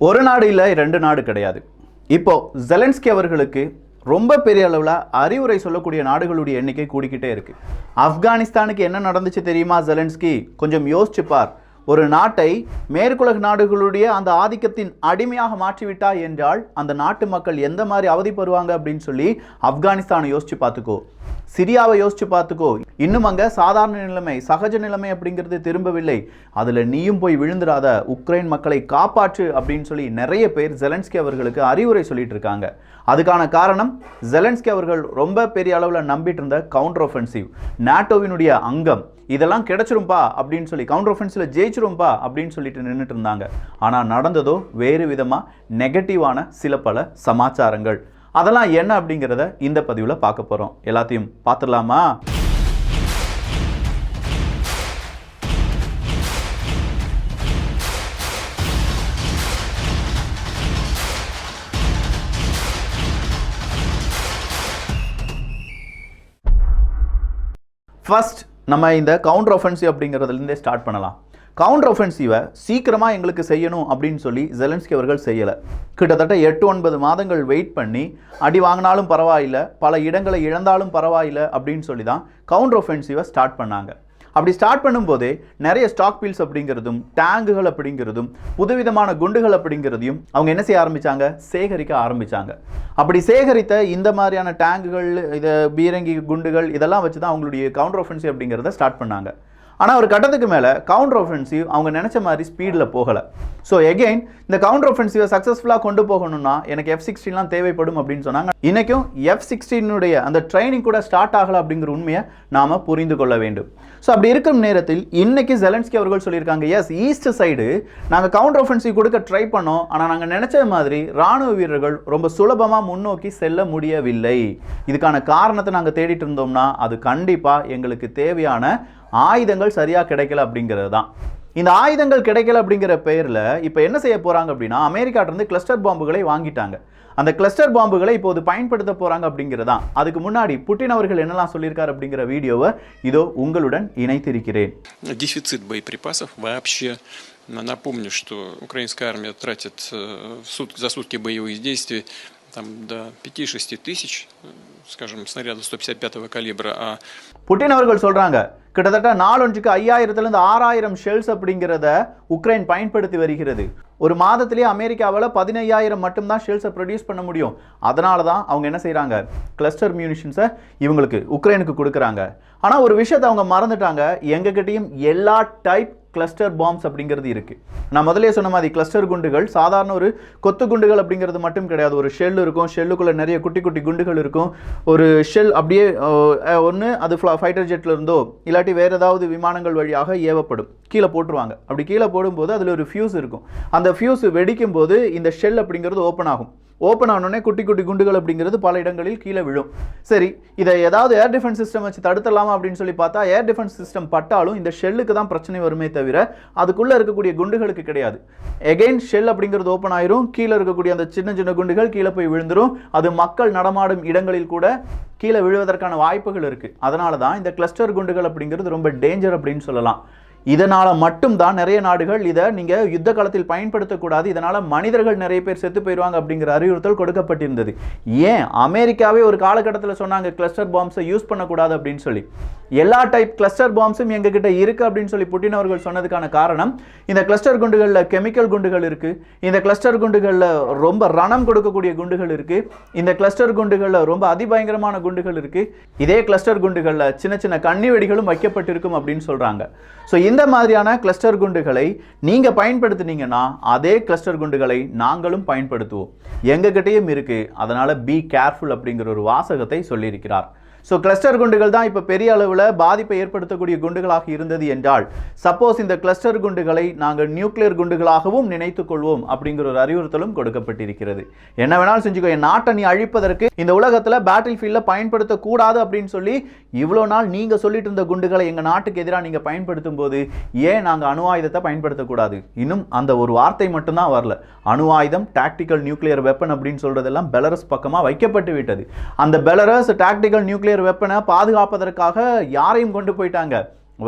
ஒரு நாடு இல்லை, ரெண்டு நாடு கிடையாது. இப்போ ஜெலன்ஸ்கி அவர்களுக்கு ரொம்ப பெரிய அளவில் அறிவுரை சொல்லக்கூடிய நாடுகளுடைய எண்ணிக்கை கூடிக்கிட்டே இருக்கு. ஆப்கானிஸ்தானுக்கு என்ன நடந்துச்சு தெரியுமா? ஜெலன்ஸ்கி கொஞ்சம் யோசிச்சுப்பார். ஒரு நாட்டை மேற்குலக நாடுகளுடைய அந்த ஆதிக்கத்தின் அடிமையாக மாற்றிவிட்டா என்றால் அந்த நாட்டு மக்கள் எந்த மாதிரி அவதிப்படுவாங்க அப்படின்னு சொல்லி ஆப்கானிஸ்தானை யோசிச்சு பார்த்துக்கோ, சிரியாவை யோசிச்சு பார்த்துக்கோ. இன்னும் அங்கே சாதாரண நிலைமை, சகஜ நிலைமை அப்படிங்கிறது திரும்பவில்லை. அதில் நீயும் போய் விழுந்துடாத, உக்ரைன் மக்களை காப்பாற்று அப்படின்னு சொல்லி நிறைய பேர் ஜெலன்ஸ்கி அவர்களுக்கு அறிவுரை சொல்லிட்டு இருக்காங்க. அதுக்கான காரணம் ஜெலன்ஸ்கி அவர்கள் ரொம்ப பெரிய அளவில் நம்பிட்டு இருந்த கவுண்டர் ஒஃபென்சிவ், நாட்டோவினுடைய அங்கம், இதெல்லாம் கிடைச்சிரும்பா அப்படின்னு சொல்லி, கவுண்டர் ஒஃபென்சிவ்ல ஜெயிச்சிரும்பா அப்படின்னு சொல்லிட்டு நின்றுட்டு இருந்தாங்க. ஆனால் நடந்ததோ வேறு விதமாக நெகட்டிவான சில பல சமாச்சாரங்கள். அதெல்லாம் என்ன அப்படிங்கிறத இந்த பதிவில் பார்க்க போகிறோம். எல்லாத்தையும் பார்த்துடலாமா? ஃபர்ஸ்ட் நம்ம இந்த கவுண்டர் ஒஃபென்சிவ் அப்படிங்கிறதுலேருந்தே ஸ்டார்ட் பண்ணலாம். கவுண்டர் ஒஃபென்சிவை சீக்கிரமாக எங்களுக்கு செய்யணும் அப்படின்னு சொல்லி ஜெலன்ஸ்கி அவர்கள் செய்யலை. கிட்டத்தட்ட 8-9 மாதங்கள் வெயிட் பண்ணி அடி வாங்கினாலும் பரவாயில்லை, பல இடங்களை இழந்தாலும் பரவாயில்லை அப்படின்னு சொல்லி தான் கவுண்டர் ஒஃபென்சிவை ஸ்டார்ட் பண்ணாங்க. அப்படி ஸ்டார்ட் பண்ணும்போதே நிறைய ஸ்டாக் பீல்ஸ் அப்படிங்கிறதும், டேங்குகள் அப்படிங்கிறதும், புதுவிதமான குண்டுகள் அப்படிங்கிறதையும் அவங்க என்ன செய்ய ஆரம்பித்தாங்க? சேகரிக்க ஆரம்பித்தாங்க. அப்படி சேகரித்த இந்த மாதிரியான டேங்குகள், இதை பீரங்கி குண்டுகள், இதெல்லாம் வச்சு தான் அவங்களுடைய கவுண்டர் ஒஃபென்சிவ் அப்படிங்கிறத ஸ்டார்ட் பண்ணாங்க. ஆனால் ஒரு கட்டத்துக்கு மேலே கவுண்டர் ஒஃபென்சிவ் அவங்க நினச்ச மாதிரி ஸ்பீடில் போகலை. ஸோ எகெயின் இந்த கவுண்டர் ஒஃபென்சிவை சக்ஸஸ்ஃபுல்லாக கொண்டு போகணும்னா எனக்கு F-16 தேவைப்படும் அப்படின்னு சொன்னாங்க. இன்றைக்கும் F-16 அந்த ட்ரைனிங் கூட ஸ்டார்ட் ஆகலை அப்படிங்கிற உண்மையை நாம் புரிந்து கொள்ள வேண்டும். ஸோ அப்படி இருக்கும் நேரத்தில் இன்னைக்கு ஜெலன்ஸ்கி அவர்கள் சொல்லியிருக்காங்க, எஸ், ஈஸ்ட் சைடு நாங்கள் கவுண்டர் ஒஃபென்சிவ் கொடுக்க ட்ரை பண்ணோம், ஆனால் நாங்கள் நினச்ச மாதிரி இராணுவ வீரர்கள் ரொம்ப சுலபமாக முன்னோக்கி செல்ல முடியவில்லை. இதுக்கான காரணத்தை நாங்கள் தேடிட்டு இருந்தோம்னா அது கண்டிப்பாக எங்களுக்கு தேவையான ஆயுதங்கள் சரியாக கிடைக்கல அப்படிங்கிறது தான். இந்த ஆயுதங்கள் கிடைக்கல அப்படிங்கிற பெயரில் இப்போ என்ன செய்ய போகிறாங்க அப்படின்னா, அமெரிக்காட்டிலிருந்து கிளஸ்டர் பாம்புகளை வாங்கிட்டாங்க. அந்த கிளஸ்டர் பாம்புகளை இப்போது பயன்படுத்த போகிறாங்க அப்படிங்கிறதான். அதுக்கு முன்னாடி புட்டின் அவர்கள் என்னெல்லாம் சொல்லியிருக்காரு அப்படிங்கிற வீடியோவை இதோ உங்களுடன் இணைத்திருக்கிறேன். Дефицит боеприпасов вообще. Напомню, что украинская армия тратит за сутки боевых действий там до 5-6 тысяч, скажем, снарядов 155-го калибра. புட்டின் அவர்கள் சொல்றாங்க, கிட்டத்தட்ட நாளொன்றுக்கு 5000-லிருந்து 6000 ஷெல்ஸ் அப்படிங்கிறத உக்ரைன் பயன்படுத்தி வருகிறது. ஒரு மாதத்திலேயே அமெரிக்காவில் 15000 மட்டும்தான் ஷெல்ஸை ப்ரொடியூஸ் பண்ண முடியும். அதனால தான் அவங்க என்ன செய்கிறாங்க? கிளஸ்டர் மியூனிஷன்ஸை இவங்களுக்கு, உக்ரைனுக்கு கொடுக்குறாங்க. ஆனால் ஒரு விஷயத்தை அவங்க மறந்துட்டாங்க, எங்ககிட்டையும் எல்லா டைப் கிளஸ்டர் பாம்ஸ் அப்படிங்கிறது இருக்குது. நான் முதலே சொன்ன மாதிரி கிளஸ்டர் குண்டுகள் சாதாரண ஒரு கொத்து குண்டுகள் அப்படிங்கிறது மட்டும் கிடையாது. ஒரு ஷெல் இருக்கும், ஷெல்லுக்குள்ளே நிறைய குட்டி குட்டி குண்டுகள் இருக்கும். ஒரு ஷெல் அப்படியே ஒன்று அது ஃபைட்டர் ஜெட்டில் இருந்தோ இல்லாட்டி வேறு ஏதாவது விமானங்கள் வழியாக ஏவப்படும், கீழே போட்டுருவாங்க. அப்படி கீழே போடும்போது அதில் ஒரு ஃபியூஸ் இருக்கும். அந்த ஃபியூஸ் வெடிக்கும் போது இந்த ஷெல் அப்படிங்கிறது ஓப்பன் ஆகும். ஓப்பன் ஆனோடனே குட்டி குட்டி குண்டுகள் அப்படிங்கிறது பல இடங்களில் கீழே விழும். சரி, இதை ஏதாவது ஏர் டிஃபென்ஸ் சிஸ்டம் வச்சு தடுத்தலாமா அப்படின்னு சொல்லி பார்த்தா, ஏர் டிஃபென்ஸ் சிஸ்டம் பட்டாலும் இந்த ஷெல்லுக்கு தான் பிரச்சனை வருமே தவிர அதுக்குள்ளே இருக்கக்கூடிய குண்டுகளுக்கு கிடையாது. எகெயின் ஷெல் அப்படிங்கிறது ஓப்பன் ஆயிரும், கீழே இருக்கக்கூடிய அந்த சின்ன சின்ன குண்டுகள் கீழே போய் விழுந்துரும். அது மக்கள் நடமாடும் இடங்களில் கூட கீழே விழுவதற்கான வாய்ப்புகள் இருக்குது. அதனால தான் இந்த கிளஸ்டர் குண்டுகள் அப்படிங்கிறது ரொம்ப டேஞ்சர் அப்படின்னு சொல்லலாம். இதனால் மட்டும்தான் நிறைய நாடுகள் இதை நீங்கள் யுத்த காலத்தில் பயன்படுத்தக்கூடாது, இதனால் மனிதர்கள் நிறைய பேர் செத்து போயிடுவாங்க அப்படிங்கிற அறிவுறுத்தல் கொடுக்கப்பட்டிருந்தது. ஏன் அமெரிக்காவே ஒரு காலகட்டத்தில் சொன்னாங்க கிளஸ்டர் பாம்ஸை யூஸ் பண்ணக்கூடாது அப்படின்னு சொல்லி. எல்லா டைப் கிளஸ்டர் பாம்ஸும் எங்ககிட்ட இருக்குது அப்படின்னு சொல்லி புட்டின் அவர்கள் சொன்னதுக்கான காரணம், இந்த கிளஸ்டர் குண்டுகளில் கெமிக்கல் குண்டுகள் இருக்குது, இந்த கிளஸ்டர் குண்டுகளில் ரொம்ப ரணம் கொடுக்கக்கூடிய குண்டுகள் இருக்குது, இந்த கிளஸ்டர் குண்டுகளில் ரொம்ப அதிபயங்கரமான குண்டுகள் இருக்குது, இதே கிளஸ்டர் குண்டுகளில் சின்ன சின்ன கண்ணி வெடிகளும் வைக்கப்பட்டிருக்கும் அப்படின்னு சொல்கிறாங்க. ஸோ இந்த மாதிரியான கிளஸ்டர் குண்டுகளை நீங்கள் பயன்படுத்தினீங்கன்னா அதே கிளஸ்டர் குண்டுகளை நாங்களும் பயன்படுத்துவோம், எங்ககிட்டையும் இருக்குது, அதனால் பி கேர்ஃபுல் அப்படிங்கிற ஒரு வாசகத்தை சொல்லியிருக்கிறார். ஸோ கிளஸ்டர் குண்டுகள் தான் இப்போ பெரிய அளவில் பாதிப்பை ஏற்படுத்தக்கூடிய குண்டுகளாக இருந்தது என்றால், சப்போஸ் இந்த கிளஸ்டர் குண்டுகளை நாங்கள் நியூக்ளியர் குண்டுகளாகவும் நினைத்துக் கொள்வோம் அப்படிங்கிற ஒரு அறிவுறுத்தலும் கொடுக்கப்பட்டிருக்கிறது. என்ன வேணாலும் செஞ்சுக்கோ, என் நாட்டை நீ அழிப்பதற்கு இந்த உலகத்தில் பேட்டில் ஃபீல்டில் பயன்படுத்தக்கூடாது அப்படின்னு சொல்லி இவ்வளோ நாள் நீங்கள் சொல்லிட்டு இருந்த குண்டுகளை எங்கள் நாட்டுக்கு எதிராக நீங்கள் பயன்படுத்தும் போது ஏன் நாங்கள் அணு ஆயுதத்தை பயன்படுத்தக்கூடாது? இன்னும் அந்த ஒரு வார்த்தை மட்டும்தான் வரல. அணு ஆயுதம், டாக்டிக்கல் நியூக்ளியர் வெப்பன் அப்படின்னு சொல்றதெல்லாம் பெலரஸ் பக்கமாக வைக்கப்பட்டு விட்டது. அந்த பெலரஸ் டாக்டிக்கல் நியூக்ளியர் வெப்பனை பாதுகாப்பதற்காக யாரையும் கொண்டு போயிட்டாங்க?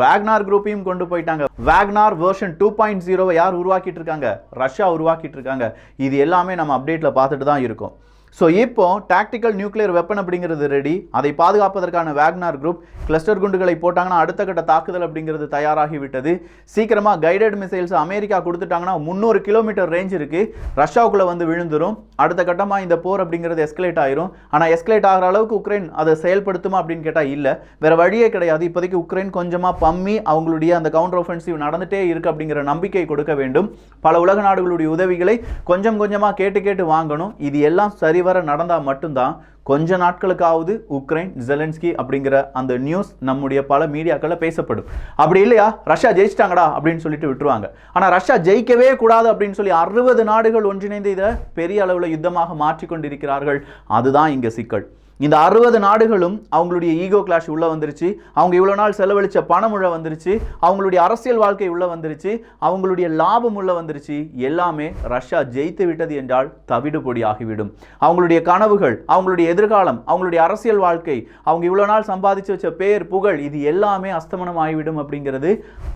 வேக்னார் குரூப்பையும் கொண்டு போயிட்டாங்க. வேக்னார் வெர்ஷன் 2.0 யார் உருவாக்கிட்டு இருக்காங்க? ரஷ்யா உருவாக்கிட்டு இருக்காங்க. இது எல்லாமே நம்ம அப்டேட்ல பார்த்துட்டு தான் இருக்கோம். ஸோ இப்போ டாக்டிக்கல் நியூக்ளியர் வெப்பன் அப்படிங்கிறது ரெடி. அதை பாதுகாப்பதற்கான வேக்னார் குரூப் கிளஸ்டர் குண்டுகளை போட்டாங்கன்னா அடுத்த கட்ட தாக்குதல் அப்படிங்கிறது தயாராகி விட்டது. சீக்கிரமாக கைடட் மிசைல்ஸ் அமெரிக்கா கொடுத்துட்டாங்கன்னா 300 கிலோமீட்டர் ரேஞ்ச் இருக்கு, ரஷ்யாவுக்குள்ள வந்து விழுந்துரும். அடுத்த கட்டமாக இந்த போர் அப்படிங்கிறது எஸ்கலேட் ஆயிரும். ஆனால் எஸ்கலேட் ஆகிற அளவுக்கு உக்ரைன் அதை செயல்படுத்துமா அப்படின்னு கேட்டால் இல்லை, வேற வழியே கிடையாது. இப்போதைக்கு உக்ரைன் கொஞ்சமாக பம்மி அவங்களுடைய அந்த கவுண்டர் ஒஃபென்சிவ் நடந்துட்டே இருக்கு அப்படிங்கிற நம்பிக்கை கொடுக்க வேண்டும். பல உலக நாடுகளுடைய உதவிகளை கொஞ்சம் கொஞ்சமாக கேட்டு வாங்கணும். இது எல்லாம் சரிவர நடந்தால் மட்டும்தான் கொஞ்ச நாட்களுக்காவது உக்ரைன் ஜெலன்ஸ்கி அப்படிங்கிற அந்த நியூஸ் நம்முடைய பல மீடியாக்களில் பேசப்படும். அப்படி இல்லையா ரஷ்யா ஜெயிச்சிட்டாங்கடா அப்படின்னு சொல்லிட்டு விட்டுருவாங்க. ஆனால் ரஷ்யா ஜெயிக்கவே கூடாது அப்படின்னு சொல்லி 60 நாடுகள் ஒன்றிணைந்து இதை பெரிய அளவில் யுத்தமாக மாற்றிக்கொண்டிருக்கிறார்கள். அதுதான் இங்கே சிக்கல். இந்த 60 நாடுகளும் அவங்களுடைய ஈகோ கிளாஷ் உள்ள வந்துருச்சு, அவங்க இவ்வளோ நாள் செலவழிச்ச பணம் உள்ள வந்துருச்சு, அவங்களுடைய அரசியல் வாழ்க்கை உள்ள வந்துருச்சு, அவங்களுடைய லாபம் உள்ள வந்துருச்சு. எல்லாமே ரஷ்யா ஜெயித்து விட்டது என்றால் தவிடு பொடி ஆகிவிடும். அவங்களுடைய கனவுகள், அவங்களுடைய எதிர்காலம், அவங்களுடைய அரசியல் வாழ்க்கை, அவங்க இவ்வளோ நாள் சம்பாதிச்சு வச்ச பேர் புகழ், இது எல்லாமே அஸ்தமனம் ஆகிவிடும் அப்படிங்கிறது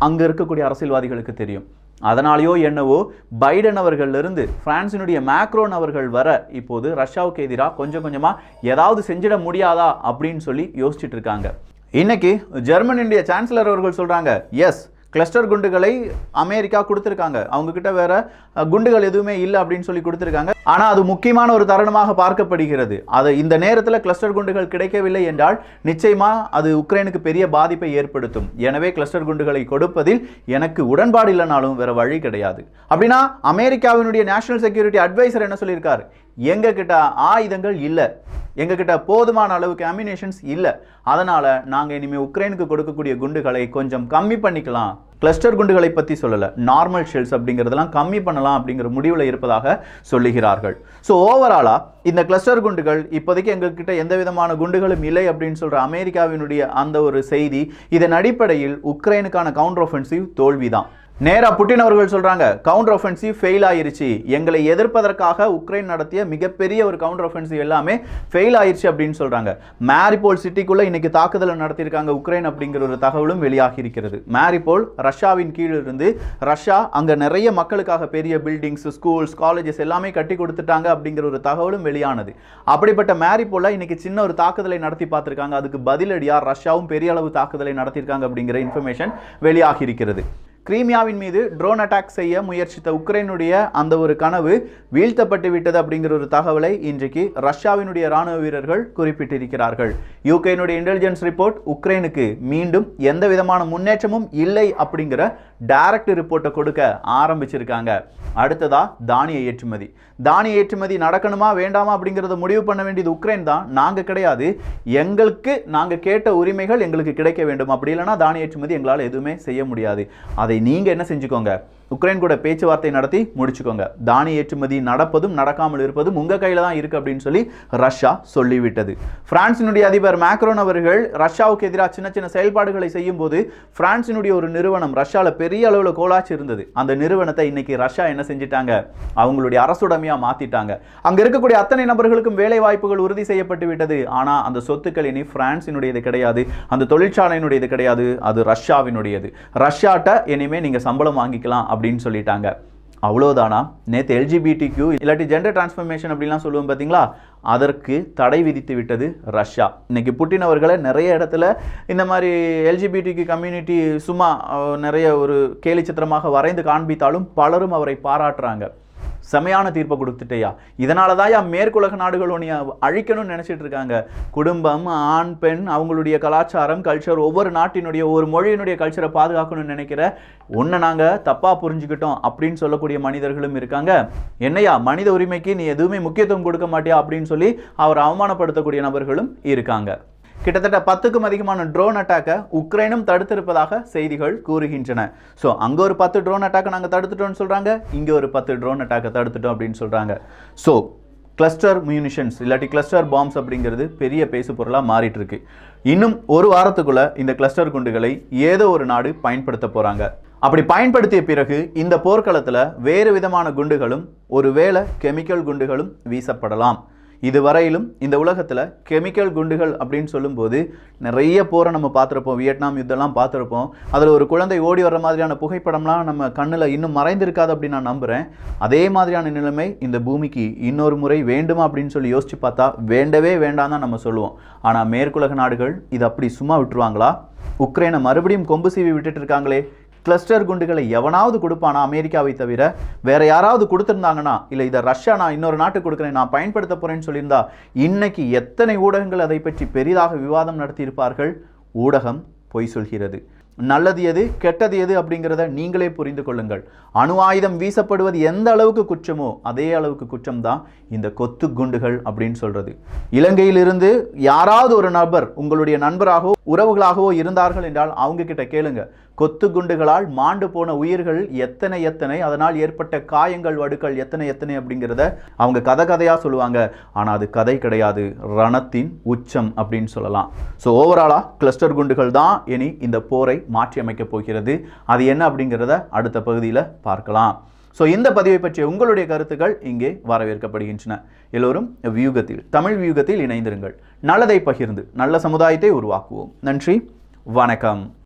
அங்கே இருக்கக்கூடிய அரசியல்வாதிகளுக்கு தெரியும். அதனாலேயோ என்னவோ பைடன் அவர்களிலிருந்து பிரான்சினுடைய மேக்ரோன் அவர்கள் வர இப்போது ரஷ்யாவுக்கு எதிராக கொஞ்சம் கொஞ்சமாக ஏதாவது செஞ்சிட முடியாதா அப்படின்னு சொல்லி யோசிச்சுட்டு இருக்காங்க. இன்னைக்கு ஜெர்மனியுடைய சான்சலர் அவர்கள் சொல்றாங்க, எஸ் கிளஸ்டர் குண்டுகளை அமெரிக்கா கொடுத்துருக்காங்க, அவங்க கிட்ட வேற குண்டுகள் எதுவுமே இல்லை அப்படின்னு சொல்லி கொடுத்துருக்காங்க. ஆனால் அது முக்கியமான ஒரு தருணமாக பார்க்கப்படுகிறது. அது இந்த நேரத்தில் கிளஸ்டர் குண்டுகள் கிடைக்கவில்லை என்றால் நிச்சயமா அது உக்ரைனுக்கு பெரிய பாதிப்பை ஏற்படுத்தும். எனவே கிளஸ்டர் குண்டுகளை கொடுப்பதில் எனக்கு உடன்பாடு இல்லைனாலும் வேற வழி கிடையாது. அப்படின்னா அமெரிக்காவினுடைய நேஷனல் செக்யூரிட்டி அட்வைசர் என்ன சொல்லியிருக்காரு? எங்க கிட்ட ஆயுதங்கள் இல்லை, எங்க கிட்ட போதுமான அளவுக்கு அம்யூனிஷன்ஸ் இல்லை, அதனால நாங்க இனிமே உக்ரைனுக்கு கொடுக்கக்கூடிய குண்டுகளை கொஞ்சம் கம்மி பண்ணிக்கலாம். கிளஸ்டர் குண்டுகளை பத்தி சொல்லல, நார்மல் ஷெல்ஸ் அப்படிங்கிறதெல்லாம் கம்மி பண்ணலாம் அப்படிங்கிற முடிவில் இருப்பதாக சொல்லுகிறார்கள். ஸோ ஓவராலா இந்த கிளஸ்டர் குண்டுகள் இப்போதைக்கு எங்ககிட்ட எந்த விதமான குண்டுகளும் இல்லை அப்படின்னு சொல்ற அமெரிக்காவினுடைய அந்த ஒரு செய்தி, இதன் அடிப்படையில் உக்ரைனுக்கான கவுண்டர் ஒஃபென்சிவ் தோல்விதான். நேரா புட்டின் அவர்கள் சொல்றாங்க, கவுண்டர் ஒஃபென்சிவ் ஃபெயில் ஆயிருச்சு, எங்களை எதிர்ப்பதற்காக உக்ரைன் நடத்திய மிகப்பெரிய ஒரு கவுண்டர் ஒஃபென்சிவ் எல்லாமே ஃபெயில் ஆயிருச்சு அப்படின்னு சொல்றாங்க. மேரிபோல் சிட்டிக்குள்ள இன்னைக்கு தாக்குதல் நடத்தியிருக்காங்க உக்ரைன் அப்படிங்கிற ஒரு தகவலும் வெளியாகி இருக்கிறது. மேரிபோல் ரஷ்யாவின் கீழ் இருந்து ரஷ்யா அங்க நிறைய மக்களுக்காக பெரிய பில்டிங்ஸ், ஸ்கூல்ஸ், காலேஜஸ் எல்லாமே கட்டி கொடுத்துட்டாங்க அப்படிங்கிற ஒரு தகவலும் வெளியானது. அப்படிப்பட்ட மேரிபோல இன்னைக்கு சின்ன ஒரு தாக்குதலை நடத்தி பார்த்திருக்காங்க. அதுக்கு பதிலடியா ரஷ்யாவும் பெரிய அளவு தாக்குதலை நடத்தியிருக்காங்க அப்படிங்கிற இன்ஃபர்மேஷன் வெளியாகி இருக்கிறது. கிரீமியாவின் மீது ட்ரோன் அட்டாக் செய்ய முயற்சித்த உக்ரைனுடைய அந்த ஒரு கனவு வீழ்த்தப்பட்டு விட்டது அப்படிங்கிற ஒரு தகவலை இன்றைக்கு ரஷ்யாவினுடைய ராணுவ வீரர்கள் குறிப்பிட்டிருக்கிறார்கள். யூகேனுடைய இன்டெலிஜென்ஸ் ரிப்போர்ட் உக்ரைனுக்கு மீண்டும் எந்த விதமான முன்னேற்றமும் இல்லை அப்படிங்கிற டைரக்ட் ரிப்போர்ட்டை கொடுக்க ஆரம்பிச்சிருக்காங்க. அடுத்ததா தானிய ஏற்றுமதி. தானிய ஏற்றுமதி நடக்கணுமா வேண்டாமா அப்படிங்கிறத முடிவு பண்ண வேண்டியது உக்ரைன் தான், நாங்க கிடையாது. எங்களுக்கு நாங்க கேட்ட உரிமைகள் எங்களுக்கு கிடைக்க வேண்டும், அப்படி இல்லைன்னா தானிய ஏற்றுமதி எங்களால் எதுவுமே செய்ய முடியாது. அதை நீங்க என்ன செஞ்சுக்கோங்க, உக்ரைன் கூட பேச்சுவார்த்தை நடத்தி முடிச்சுக்கோங்க. தானிய ஏற்றுமதி நடப்பதும் நடக்காமல் இருப்பதும் உங்க கையில தான் இருக்கு அப்படின்னு சொல்லி ரஷ்யா சொல்லிவிட்டது. பிரான்சினுடைய அதிபர் மேக்ரோன் அவர்கள் ரஷ்யாவுக்கு எதிராக சின்ன சின்ன செயல்பாடுகளை செய்யும் போது பிரான்சினுடைய ஒரு நிறுவனம் ரஷ்யால பெரிய அளவுல கோலாச்சு இருந்தது. அந்த நிறுவனத்தை இன்னைக்கு ரஷ்யா என்ன செஞ்சிட்டாங்க, அவங்களுடைய அரசுடைமையா மாத்திட்டாங்க. அங்க இருக்கக்கூடிய அத்தனை நபர்களுக்கும் வேலை வாய்ப்புகள் உறுதி செய்யப்பட்டு விட்டது. ஆனா அந்த சொத்துக்கள் இனி பிரான்சினுடையது கிடையாது, அந்த தொழிற்சாலையினுடையது கிடையாது, அது ரஷ்யாவினுடையது. ரஷ்யாட்ட இனிமே நீங்க சம்பளம் வாங்கிக்கலாம் அப்படின்னு சொல்லிட்டாங்க. அவ்வளோதானா? நேற்று எல்ஜிபிடிக்யூ இல்லாட்டி ஜெண்டர் டிரான்ஸ்ஃபர்மேஷன் அப்படின்லாம் சொல்லுவோம் பார்த்தீங்களா, அதற்கு தடை விதித்து விட்டது ரஷ்யா. இன்னைக்கு புட்டின் அவர்களை நிறைய இடத்துல இந்த மாதிரி எல்ஜிபிடிக்யூ கம்யூனிட்டி சும்மா நிறைய ஒரு கேலி சித்திரமாக வரைந்து காண்பித்தாலும் பலரும் அவரை பாராட்டுறாங்க. செமையான தீர்ப்பை கொடுத்துட்டேயா, இதனால தான் மேற்குலக நாடுகள் ஒன்று அழிக்கணும்னு நினைச்சிட்டு இருக்காங்க. குடும்பம், ஆண் பெண், அவங்களுடைய கலாச்சாரம், கல்ச்சர், ஒவ்வொரு நாட்டினுடைய ஒவ்வொரு மொழியினுடைய கல்ச்சரை பாதுகாக்கணும்னு நினைக்கிற ஒன்று நாங்கள் தப்பா புரிஞ்சுக்கிட்டோம் அப்படின்னு சொல்லக்கூடிய மனிதர்களும் இருக்காங்க. என்னையா மனித உரிமைக்கு நீ எதுவுமே முக்கியத்துவம் கொடுக்க மாட்டியா அப்படின்னு சொல்லி அவர் அவமானப்படுத்தக்கூடிய நபர்களும் இருக்காங்க. கிட்டத்தட்ட 10க்கும் அதிகமான ட்ரோன் அட்டாக்கை உக்ரைனும் தடுத்திருப்பதாக செய்திகள் கூறுகின்றன. ஸோ அங்கே ஒரு 10 ட்ரோன் அட்டாக்கை நாங்கள் தடுத்துட்டோம்னு சொல்கிறாங்க, இங்கே ஒரு 10 ட்ரோன் அட்டாக்கை தடுத்துட்டோம் அப்படின்னு சொல்கிறாங்க. ஸோ கிளஸ்டர் மியூனிஷன்ஸ் இல்லாட்டி கிளஸ்டர் பாம்ஸ் அப்படிங்கிறது பெரிய பேசு பொருளாக மாறிட்டு இருக்கு. இன்னும் ஒரு வாரத்துக்குள்ள இந்த கிளஸ்டர் குண்டுகளை ஏதோ ஒரு நாடு பயன்படுத்த போகிறாங்க. அப்படி பயன்படுத்திய பிறகு இந்த போர்க்களத்தில் வேறு விதமான குண்டுகளும் ஒருவேளை கெமிக்கல் குண்டுகளும் வீசப்படலாம். இதுவரையிலும் இந்த உலகத்தில் கெமிக்கல் குண்டுகள் அப்படின்னு சொல்லும்போது நிறைய போரை நம்ம பார்த்துருப்போம். வியட்நாம் யுத்தம்லாம் பார்த்துருப்போம். அதில் ஒரு குழந்தை ஓடி வர்ற மாதிரியான புகைப்படம்லாம் நம்ம கண்ணில் இன்னும் மறைந்திருக்காது அப்படின்னு நான் நம்புகிறேன். அதே மாதிரியான நிலைமை இந்த பூமிக்கு இன்னொரு முறை வேண்டுமா அப்படின்னு சொல்லி யோசிச்சு பார்த்தா வேண்டவே வேண்டாம் தான் நம்ம சொல்லுவோம். ஆனால் மேற்குலக நாடுகள் இது அப்படி சும்மா விட்டுருவாங்களா? உக்ரைனை மறுபடியும் கொம்பு சீவி விட்டுட்டு இருக்காங்களே. கிளஸ்டர் குண்டுகளை எவனாவது கொடுப்பானா? அமெரிக்காவை தவிர வேற யாராவது கொடுத்துருந்தாங்கன்னா, இல்லை இதை ரஷ்யா நான் இன்னொரு நாட்டுக்கு கொடுக்குறேன், நான் பயன்படுத்த போறேன்னு சொல்லியிருந்தா இன்னைக்கு எத்தனை ஊடகங்கள் அதை பற்றி பெரிதாக விவாதம் நடத்தியிருப்பார்கள்? ஊடகம் பொய் சொல்கிறது. நல்லது எது கெட்டது எது அப்படிங்கிறத நீங்களே புரிந்து கொள்ளுங்கள். அணு ஆயுதம் வீசப்படுவது எந்த அளவுக்கு குற்றமோ அதே அளவுக்கு குற்றம் தான் இந்த கொத்து குண்டுகள் அப்படின்னு சொல்றது. இலங்கையிலிருந்து யாராவது ஒரு நபர் உங்களுடைய நண்பராகவோ உறவுகளாகவோ இருந்தார்கள் என்றால் அவங்க கிட்ட கேளுங்க, கொத்து குண்டுகளால் மாண்டு போன உயிர்கள் எத்தனை எத்தனை, அதனால் ஏற்பட்ட காயங்கள் வடுக்கள் எத்தனை எத்தனை அப்படிங்கிறத அவங்க கதையாக சொல்லுவாங்க. ஆனால் அது கதை கிடையாது, ரணத்தின் உச்சம் அப்படின்னு சொல்லலாம். ஸோ ஓவராலாக கிளஸ்டர் குண்டுகள் தான் இனி இந்த போரை மாற்றி அமைக்கப் போகிறது. அது என்ன அப்படிங்கிறத அடுத்த பகுதியில் பார்க்கலாம். ஸோ இந்த பதிவை பற்றிய உங்களுடைய கருத்துக்கள் இங்கே வரவேற்கப்படுகின்றன. எல்லோரும் வியூகத்தில், தமிழ் வியூகத்தில் இணைந்திருங்கள். நல்லதை பகிர்ந்து நல்ல சமுதாயத்தை உருவாக்குவோம். நன்றி, வணக்கம்.